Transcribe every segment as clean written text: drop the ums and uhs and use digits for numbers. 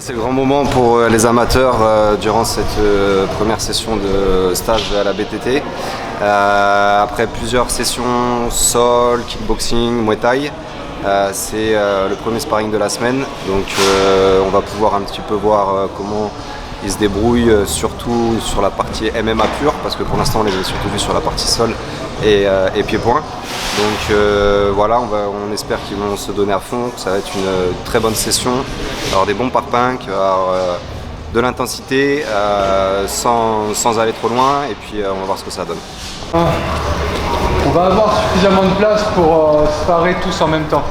C'est le grand moment pour les amateurs durant cette première session de stage à la BTT. Après plusieurs sessions sol, kickboxing, muay thai, c'est le premier sparring de la semaine. Donc on va pouvoir un petit peu voir comment ils se débrouillent, surtout sur la partie MMA pure, parce que pour l'instant on les a surtout vus sur la partie sol et pied-point. Donc voilà, on espère qu'ils vont se donner à fond, que ça va être une très bonne session, avoir des bons parpaings, de l'intensité sans aller trop loin, et puis on va voir ce que ça donne. On va avoir suffisamment de place pour sparer tous en même temps,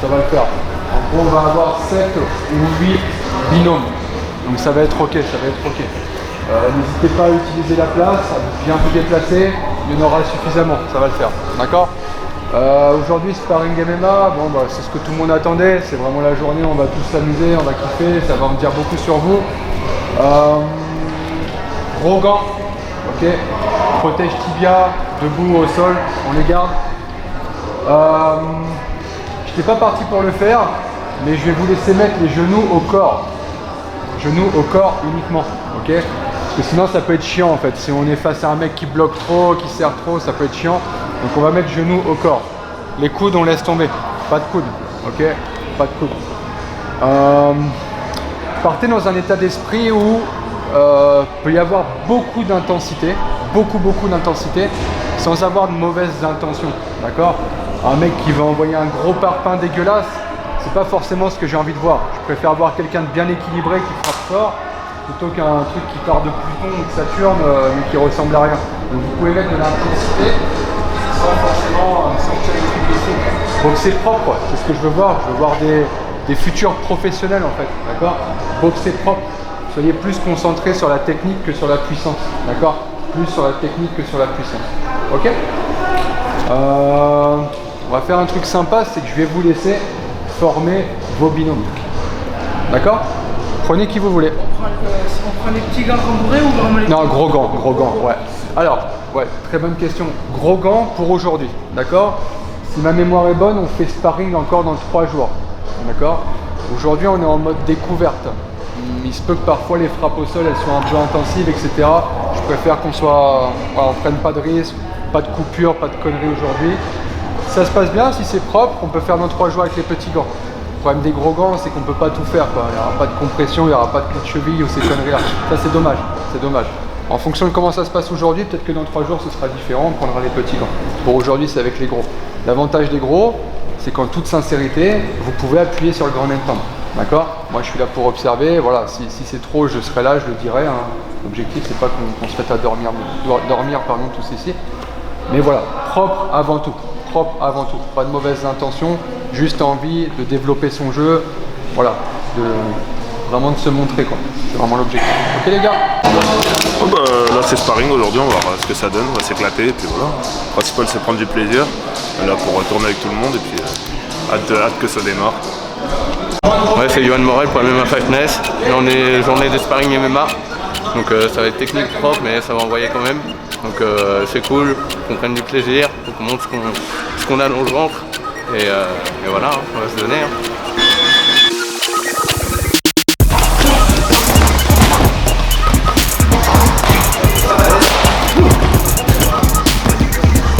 ça va le faire. En gros on va avoir 7 ou 8 binômes, donc ça va être ok, N'hésitez pas à utiliser la place, à bien vous déplacer, il y en aura suffisamment, ça va le faire, d'accord. Aujourd'hui sparring MMA, bon, c'est ce que tout le monde attendait, c'est vraiment la journée, on va tous s'amuser, on va kiffer, ça va en dire beaucoup sur vous. Gros gants, ok, protège tibia, debout au sol, on les garde. Je n'étais pas parti pour le faire, mais je vais vous laisser mettre les genoux au corps. Genoux au corps uniquement, ok. Parce que sinon ça peut être chiant en fait, si on est face à un mec qui bloque trop, qui serre trop, ça peut être chiant. Donc on va mettre genoux au corps. Les coudes on laisse tomber, pas de coudes, ok, pas de coudes. Partez dans un état d'esprit où peut y avoir beaucoup d'intensité, beaucoup d'intensité, sans avoir de mauvaises intentions, d'accord. Un mec qui va envoyer un gros parpaing dégueulasse, c'est pas forcément ce que j'ai envie de voir. Je préfère voir quelqu'un de bien équilibré qui frappe fort, plutôt qu'un truc qui part de Pluton ou de Saturne mais qui ressemble à rien. Donc vous pouvez mettre de l'intensité sans forcément sortir les trucs dessous. Boxer propre, c'est ce que je veux voir. Je veux voir des futurs professionnels en fait, d'accord. Boxer propre, soyez plus concentrés sur la technique que sur la puissance, d'accord. Plus sur la technique que sur la puissance, ok. On va faire un truc sympa, c'est que je vais vous laisser former vos binômes, d'accord. Prenez qui vous voulez. On prend les petits gants rembourrés ou vraiment les... Non, gros gants, ouais. Alors, ouais, très bonne question. Gros gants pour aujourd'hui, d'accord. Si ma mémoire est bonne, on fait sparring encore dans 3 jours, d'accord. Aujourd'hui, on est en mode découverte. Il se peut que parfois les frappes au sol, elles soient un peu intensives, etc. Je préfère qu'on prenne pas de risques, pas de coupure, pas de conneries aujourd'hui. Si ça se passe bien, si c'est propre, on peut faire nos 3 jours avec les petits gants. Le problème des gros gants, c'est qu'on ne peut pas tout faire, quoi. Il n'y aura pas de compression, il n'y aura pas de clé de cheville ou ces conneries-là. Ça, c'est dommage, c'est dommage. En fonction de comment ça se passe aujourd'hui, peut-être que dans 3 jours, ce sera différent, on prendra les petits gants. Pour aujourd'hui, c'est avec les gros. L'avantage des gros, c'est qu'en toute sincérité, vous pouvez appuyer sur le grand end d'accord. Moi, je suis là pour observer. Voilà, si c'est trop, je serai là, je le dirai. Hein. L'objectif, c'est pas qu'on se mette à dormir tous ici. Mais voilà, propre avant tout. Pas de mauvaises intentions, juste envie de développer son jeu, voilà, vraiment de se montrer, quoi. C'est vraiment l'objectif. Ok les gars. Là c'est sparring aujourd'hui, on va voir ce que ça donne, on va s'éclater et puis voilà. Le principal c'est prendre du plaisir, là pour retourner avec tout le monde et puis hâte que ça démarre. Ouais, c'est Johan Morel pour MMA Fitness, et on est journée de sparring MMA, donc ça va être technique propre mais ça va envoyer quand même. Donc c'est cool, qu'on prenne du plaisir, qu'on montre ce qu'on a dans le ventre. Et voilà, on va se donner.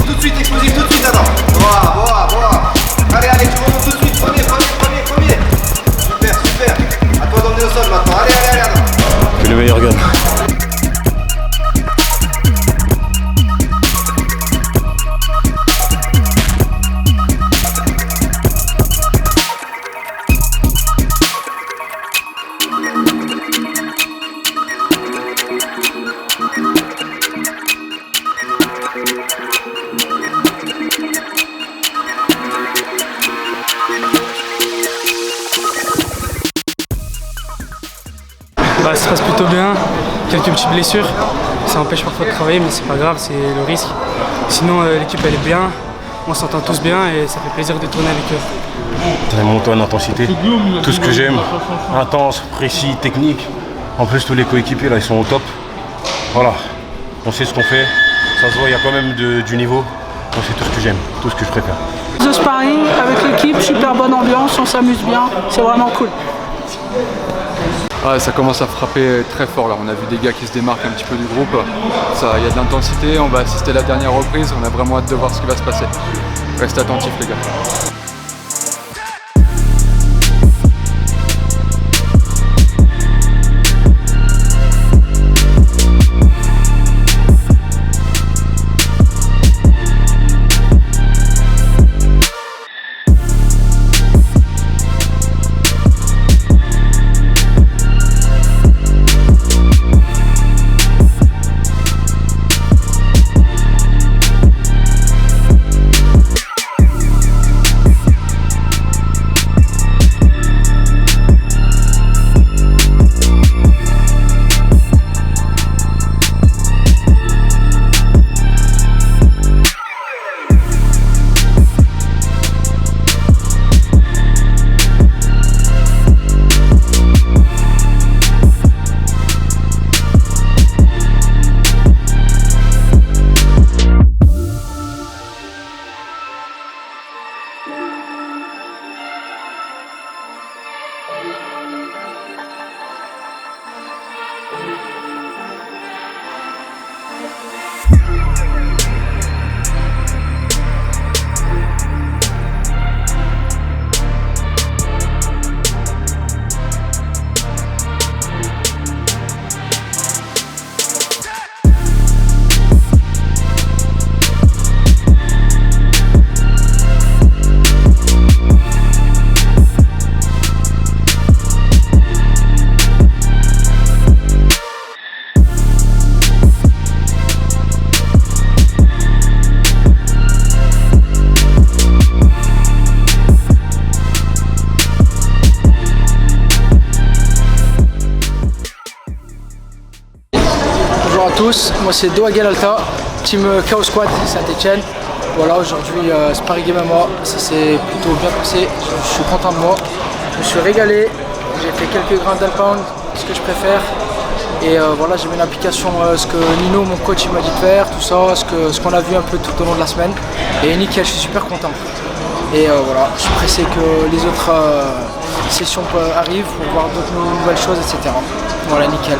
Tout de suite explosif, tout de suite, attends. Bois. Allez, tu remontes tout de suite, premier. Super. À toi d'emmener au sol maintenant. Allez, attends. C'est le meilleur gun. Ça se passe plutôt bien, quelques petites blessures, ça empêche parfois de travailler mais c'est pas grave, c'est le risque. Sinon l'équipe elle est bien, on s'entend tous bien et ça fait plaisir de tourner avec eux. Très monté en intensité, tout ce que j'aime, intense, précis, technique. En plus tous les coéquipiers là ils sont au top. Voilà, on sait ce qu'on fait, ça se voit, il y a quand même du niveau. Donc c'est tout ce que j'aime, tout ce que je préfère. The sparring avec l'équipe, super bonne ambiance, on s'amuse bien, c'est vraiment cool. Ouais, ça commence à frapper très fort là. On a vu des gars qui se démarquent un petit peu du groupe. Il y a de l'intensité, on va assister à la dernière reprise. On a vraiment hâte de voir ce qui va se passer. Restez attentifs les gars. Bonjour à tous, moi c'est Doha Galalta, team Chaos Squad Saint-Etienne. Voilà, aujourd'hui sparring MMA, ça s'est plutôt bien passé, je suis content de moi. Je me suis régalé, j'ai fait quelques grains d'alpound, ce que je préfère. Et voilà, j'ai mis en application ce que Nino, mon coach, il m'a dit de faire, tout ça, ce qu'on a vu un peu tout au long de la semaine. Et nickel, je suis super content. Et voilà, je suis pressé que les autres sessions arrivent pour voir d'autres nouvelles choses, etc. Voilà, nickel.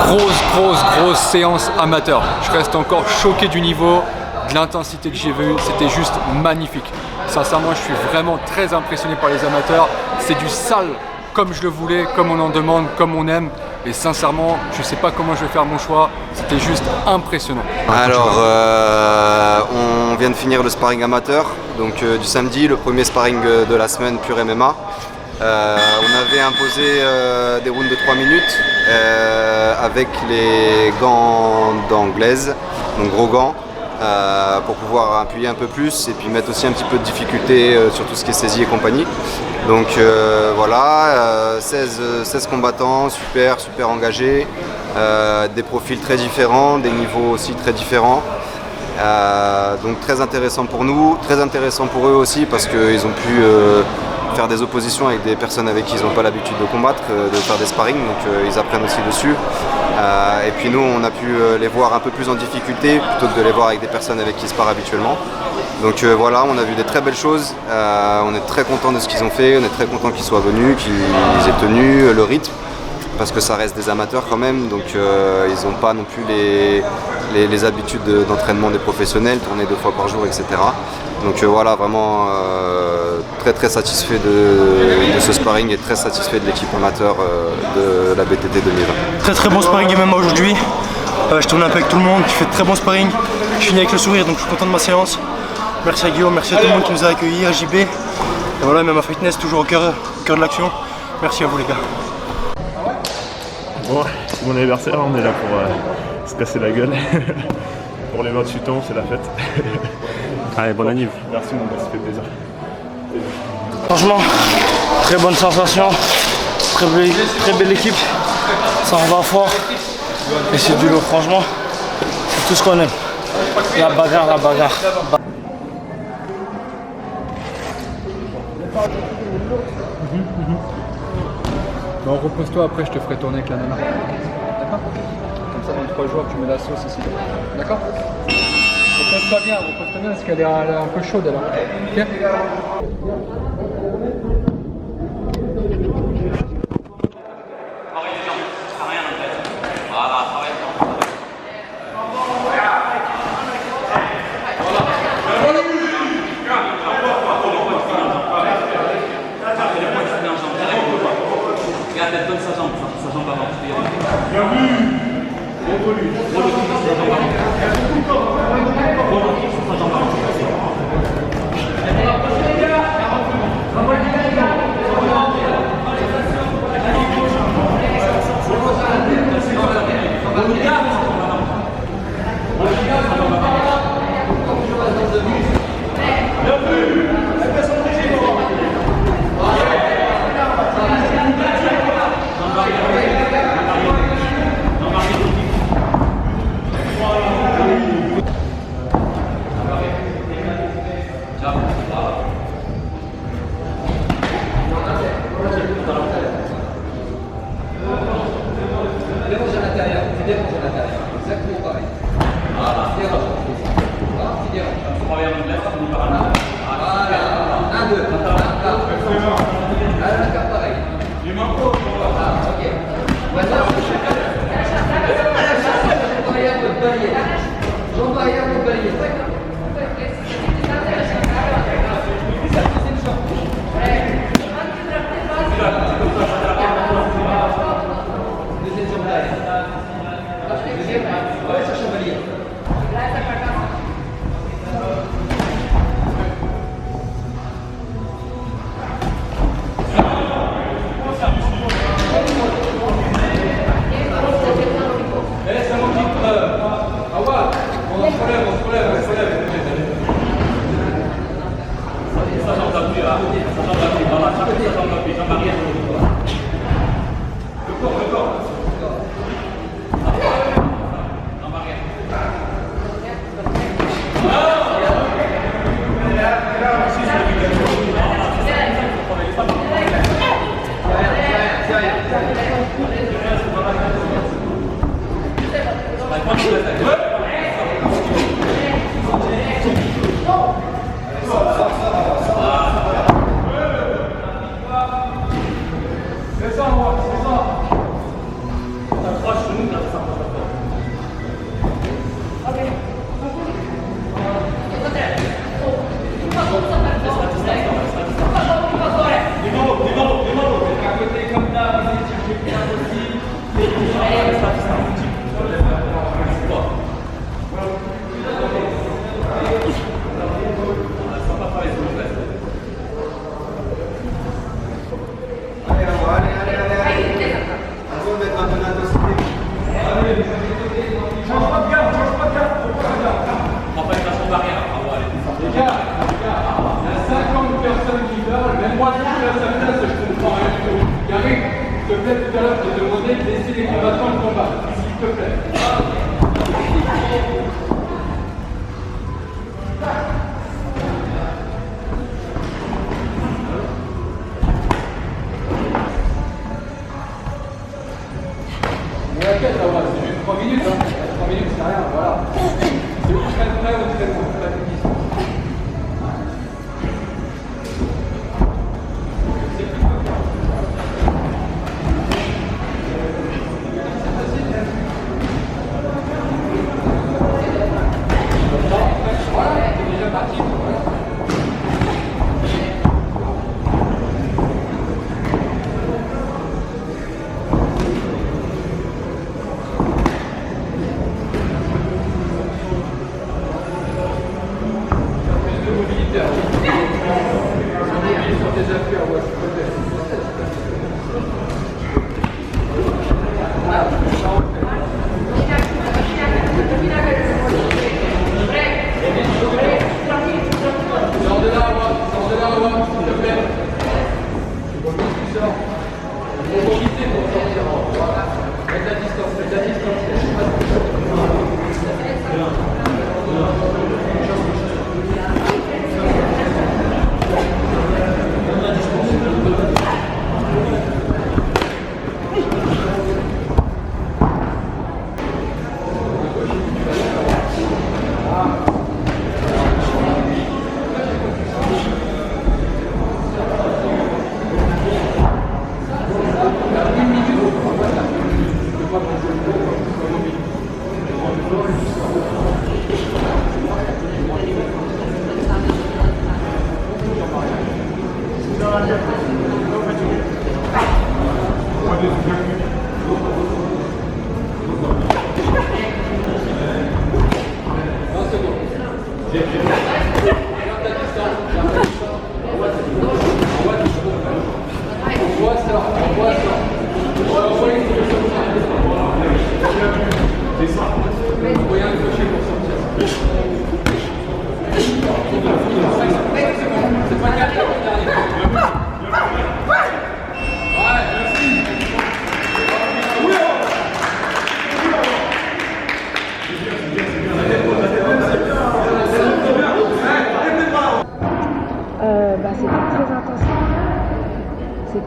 Grosse séance amateur. Je reste encore choqué du niveau, de l'intensité que j'ai vue. C'était juste magnifique. Sincèrement, je suis vraiment très impressionné par les amateurs. C'est du sale comme je le voulais, comme on en demande, comme on aime. Et sincèrement, je ne sais pas comment je vais faire mon choix. C'était juste impressionnant. Alors, on vient de finir le sparring amateur, donc du samedi, le premier sparring de la semaine pure MMA. On avait imposé des rounds de 3 minutes avec les gants d'anglaise, donc gros gants, pour pouvoir appuyer un peu plus et puis mettre aussi un petit peu de difficulté sur tout ce qui est saisie et compagnie. Donc voilà, 16 combattants, super engagés, des profils très différents, des niveaux aussi très différents. Donc très intéressant pour nous, très intéressant pour eux aussi parce qu'ils ont pu faire des oppositions avec des personnes avec qui ils n'ont pas l'habitude de combattre, de faire des sparring, donc ils apprennent aussi dessus. Et puis nous, on a pu les voir un peu plus en difficulté plutôt que de les voir avec des personnes avec qui ils sparent habituellement. Donc voilà, on a vu des très belles choses, on est très content de ce qu'ils ont fait, on est très content qu'ils soient venus, qu'ils aient tenu le rythme, parce que ça reste des amateurs quand même, donc ils n'ont pas non plus les habitudes d'entraînement des professionnels, tourner 2 fois par jour, etc. Donc voilà, vraiment très satisfait de ce sparring et très satisfait de l'équipe amateur de la BTT 2020. Très bon sparring MMA aujourd'hui. Je tourne un peu avec tout le monde, je fais de très bon sparring. Je finis avec le sourire, donc je suis content de ma séance. Merci à Guillaume, merci à tout le monde qui nous a accueillis, à JB. Et voilà, MMA Fitness toujours au cœur de l'action. Merci à vous les gars. Bon, c'est mon anniversaire, on est là pour se casser la gueule. Pour les 28 ans, c'est la fête. Allez, bon anniv. Merci mon gars, ça fait plaisir. Franchement, très bonne sensation, très belle équipe, ça en va fort. Et c'est du lourd, franchement, c'est tout ce qu'on aime. La bagarre. Bon, repose-toi, après je te ferai tourner avec la nana. D'accord? Comme ça dans 3 jours tu mets la sauce ici. D'accord? Repose-toi bien parce qu'elle est un peu chaude alors. Ok?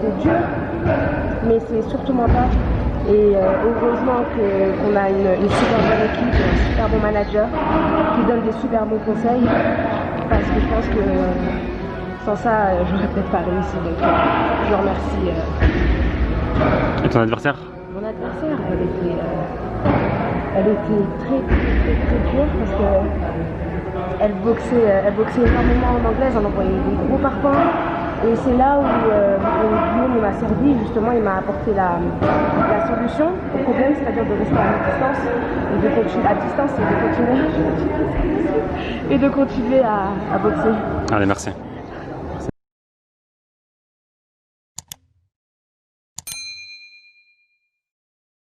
c'était dur, mais c'est surtout mental. Et heureusement qu'on a une super bonne équipe, un super bon manager qui donne des super bons conseils, parce que je pense que sans ça, j'aurais peut-être pas réussi. Donc je le remercie. Et ton adversaire? Mon adversaire, elle était très dure parce que elle boxait énormément en anglaise, elle envoyait des gros parpaings. Et c'est là où Guillaume m'a servi, justement, il m'a apporté la solution au problème, c'est-à-dire de rester à distance et de continuer à distance et de continuer à boxer. Allez, merci.